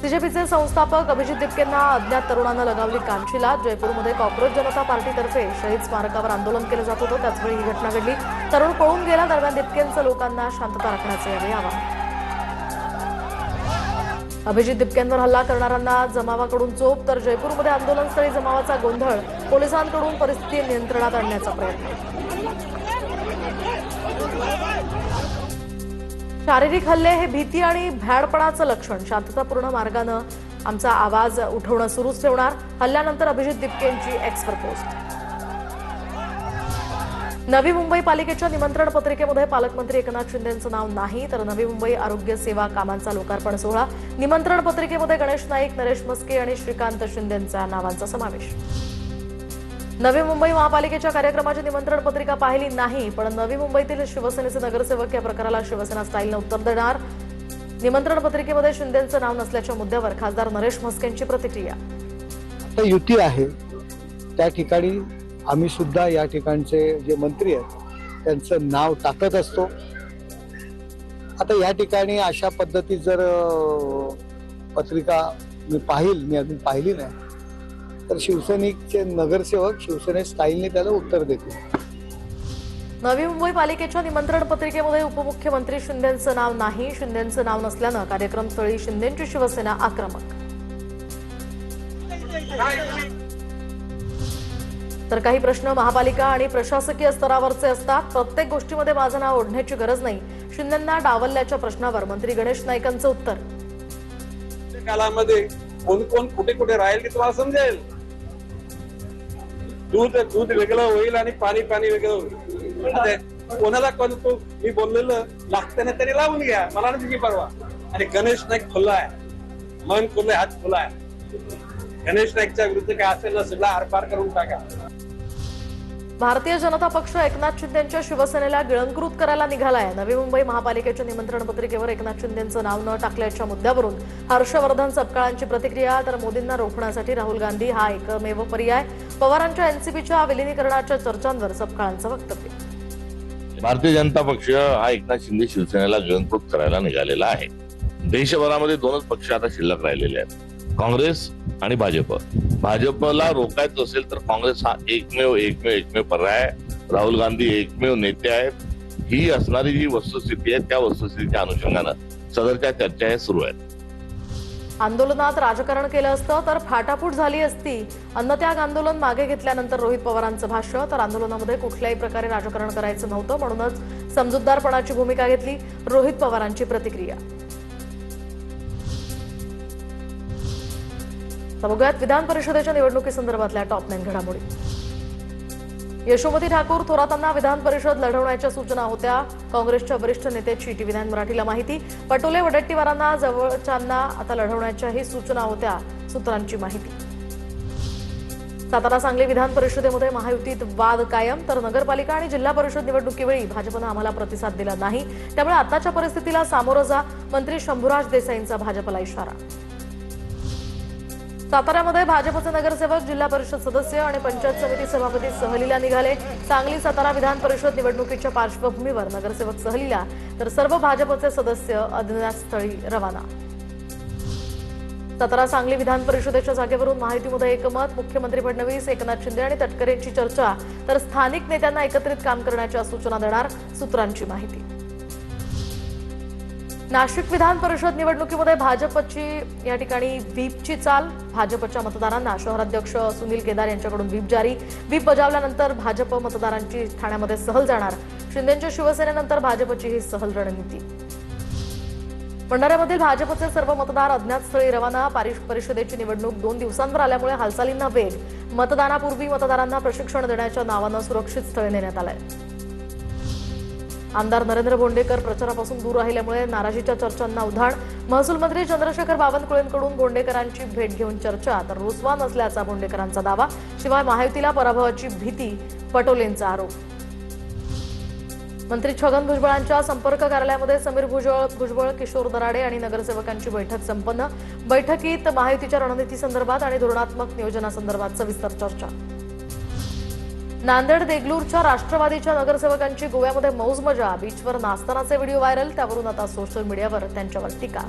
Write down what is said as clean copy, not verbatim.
बीजेपीचे संस्थापक अभिजित दिपकेंना अज्ञात तरुणांना लगावली कानशिला। जयपूरमध्ये कॉक्रोच जनता पार्टीतर्फे शहीद स्मारकावर आंदोलन केलं जात होतं, त्याचवेळी ही घटना घडली। तरुण पळून गेला। दरम्यान दिपकेंचं लोकांना शांतता राखण्याचे यावेळी आवाहन। अभिजित दिपकेंवर हल्ला करणाऱ्यांना जमावाकडून चोप, तर जयपूरमध्ये आंदोलनस्थळी जमावाचा गोंधळ। पोलिसांकडून परिस्थिती नियंत्रणात आणण्याचा प्रयत्न। शारीरिक हल्ले हे भीती आणि भ्याडपणाचं लक्षण। शांततापूर्ण मार्गानं आमचा आवाज उठवणं सुरूच ठेवणार। हल्ल्यानंतर अभिजित दिपकेंची एक्सवर पोस्ट। नवी मुंबई पालिकेच्या निमंत्रण पत्रिकेमध्ये पालकमंत्री एकनाथ शिंदेंचं नाव नाही, तर नवी मुंबई आरोग्य सेवा कामांचा लोकार्पण सोहळा। निमंत्रण पत्रिकेमध्ये गणेश नाईक, नरेश मस्के आणि श्रीकांत शिंदेंच्या नावांचा समावेश। नवी मुंबई महापालिकेच्या कार्यक्रमाची निमंत्रण पत्रिका पाहिली नाही, पण नवी मुंबईतील शिवसेनेचे नगरसेवक या प्रकाराला शिवसेना स्टाईलनं उत्तर देणार। निमंत्रण पत्रिकेमध्ये शिंदेंचं नाव नसल्याच्या मुद्द्यावर खासदार नरेश मस्केंची प्रतिक्रिया। आता युती आहे त्या ठिकाणी आम्ही सुद्धा या ठिकाणचे जे मंत्री आहेत त्यांचं नाव टाकत असतो। आता या ठिकाणी अशा पद्धती जर पत्रिका मी अजून पाहिली नाही, तर शिवसैनिकचे नगरसेवक शिवसेने स्टाईलने त्याला उत्तर देतील। नवी मुंबई पालिकेच्या निमंत्रण पत्रिकेमध्ये उपमुख्यमंत्री शिंदेंचं नाव नाही। शिंदेंचं नाव नसल्यानं कार्यक्रमस्थळी शिंदेंची शिवसेना आक्रमक। तर काही प्रश्न महापालिका आणि प्रशासकीय स्तरावरचे असतात। प्रत्येक गोष्टीमध्ये माझं नाव ओढण्याची गरज नाही। शिंदेंना डावलल्याच्या प्रश्नावर मंत्री गणेश नाईकांचं उत्तर। कालामध्ये कोण कोण कुठे कुठे राहील की तुम्हाला समजेल। दूध वेगळं होईल आणि पाणी वेगळं होईल। कोणाला कोणतो मी बोललेलं लागतं ना तरी लावून घ्या, मला ना तिची परवा। आणि गणेश नाईक खुला आहे, मन खुलं, हात खुला आहे। गणेश नाईकच्या विरुद्ध काय असेल ना सगळं आरपार करून टाका। भारतीय जनता पक्ष एकनाथ शिंदेंच्या शिवसेनेला गिळंकृत करायला निघालाय। नवी मुंबई महापालिकेच्या निमंत्रण पत्रिकेवर एकनाथ शिंदेंचं नाव न टाकल्याच्या मुद्द्यावरून हर्षवर्धन सपकाळांची प्रतिक्रिया। तर मोदींना रोखण्यासाठी राहुल गांधी हा एकमेव पर्याय। पवारांच्या एनसीपीच्या विलिनीकरणाच्या चर्चांवर सपकाळांचं वक्तव्य। भारतीय जनता पक्ष हा एकनाथ शिंदे शिवसेनेला गिळंकृत करायला निघालेला आहे। देशभरामध्ये दोनच पक्ष आता शिल्लक राहिलेले आहेत, काँग्रेस आणि भाजप। भाजपला रोखायचं असेल तर काँग्रेस हा एकमेव पर्याय आहे। राहुल गांधी एकमेव नेते आहेत। ही असणारी जी वस्तुस्थिती आहे त्या वस्तुस्थितीच्या अनुषंगानं सदरच्या चर्चा हे सुरू आहेत। आंदोलनात राजकारण केलं असतं तर फाटाफूट झाली असती। अन्नत्याग आंदोलन मागे घेतल्यानंतर रोहित पवारांचं भाष्य। तर आंदोलनामध्ये कुठल्याही प्रकारे राजकारण करायचं नव्हतं, म्हणूनच समजूतदारपणाची भूमिका घेतली। रोहित पवारांची प्रतिक्रिया। बघूयात विधान परिषदेच्या निवडणुकीसंदर्भातल्या टॉप 9 घडामोडी। यशोमती ठाकूर थोरातांना विधान परिषद लढवण्याच्या सूचना होत्या। काँग्रेसच्या वरिष्ठ नेत्याची टीव्ही 9 मराठीला माहिती। पटोले वडेट्टीवारांना जवळच्यांना आता लढवण्याच्याही सूचना होत्या, सूत्रांची माहिती। सातारा सांगली विधान परिषदेमध्ये महायुतीत वाद कायम। तर नगरपालिका आणि जिल्हा परिषद निवडणुकीवेळी भाजपनं आम्हाला प्रतिसाद दिला नाही, त्यामुळे आताच्या परिस्थितीला सामोरं जा। मंत्री शंभूराज देसाईंचा भाजपला इशारा। साताऱ्यामध्ये भाजपचे नगरसेवक, जिल्हा परिषद सदस्य आणि पंचायत समिती सभापती सहलीला निघाले। सांगली सातारा विधान परिषद निवडणुकीच्या पार्श्वभूमीवर नगरसेवक सहलीला, तर सर्व भाजपचे सदस्य अज्ञातस्थळी रवाना। सातारा सांगली विधान परिषदेच्या जागेवरून महायुतीमध्ये एकमत। मुख्यमंत्री फडणवीस, एकनाथ शिंदे आणि तटकरेंची चर्चा। तर स्थानिक नेत्यांना एकत्रित काम करण्याच्या सूचना देणार, सूत्रांची माहिती। नाशिक विधान परिषद निवडणुकीमध्ये भाजपची या ठिकाणी व्हीपची चाल। भाजपच्या मतदारांना शहराध्यक्ष सुनील केदार यांच्याकडून व्हीप जारी। व्हीप बजावल्यानंतर भाजप मतदारांची ठाण्यामध्ये सहल जाणार। शिंदेंच्या शिवसेनेनंतर भाजपची ही सहल रणनीती। भंडाऱ्यामधील भाजपचे सर्व मतदार अज्ञातस्थळी रवाना। परिषदेची निवडणूक 2 दिवसांवर आल्यामुळे हालचालींना वेग। मतदानापूर्वी मतदारांना प्रशिक्षण देण्याच्या नावानं सुरक्षित स्थळी नेण्यात आलंय। आमदार नरेंद्र बोंडेकर प्रचारापासून दूर राहिल्यामुळे नाराजीच्या चर्चांना उधाण। महसूल मंत्री चंद्रशेखर बावनकुळेंकडून बोंडेकरांची भेट घेऊन चर्चा, तर रुसवा नसल्याचा बोंडेकरांचा दावा। शिवाय महायुतीला पराभवाची भीती, पटोलेंचा आरोप। मंत्री छगन भुजबळांच्या संपर्क कार्यालयामध्ये समीर भुजबळ, किशोर दराडे आणि नगरसेवकांची बैठक संपन्न। बैठकीत महायुतीच्या रणनीतीसंदर्भात आणि धोरणात्मक नियोजनासंदर्भात सविस्तर चर्चा। नांदेड देगलूरच्या राष्ट्रवादीच्या नगरसेवकांची गोव्यामध्ये मौज मजा। बीचवर नाचतानाचे व्हिडिओ व्हायरल, त्यावरून आता सोशल मीडियावर त्यांच्यावर टीका।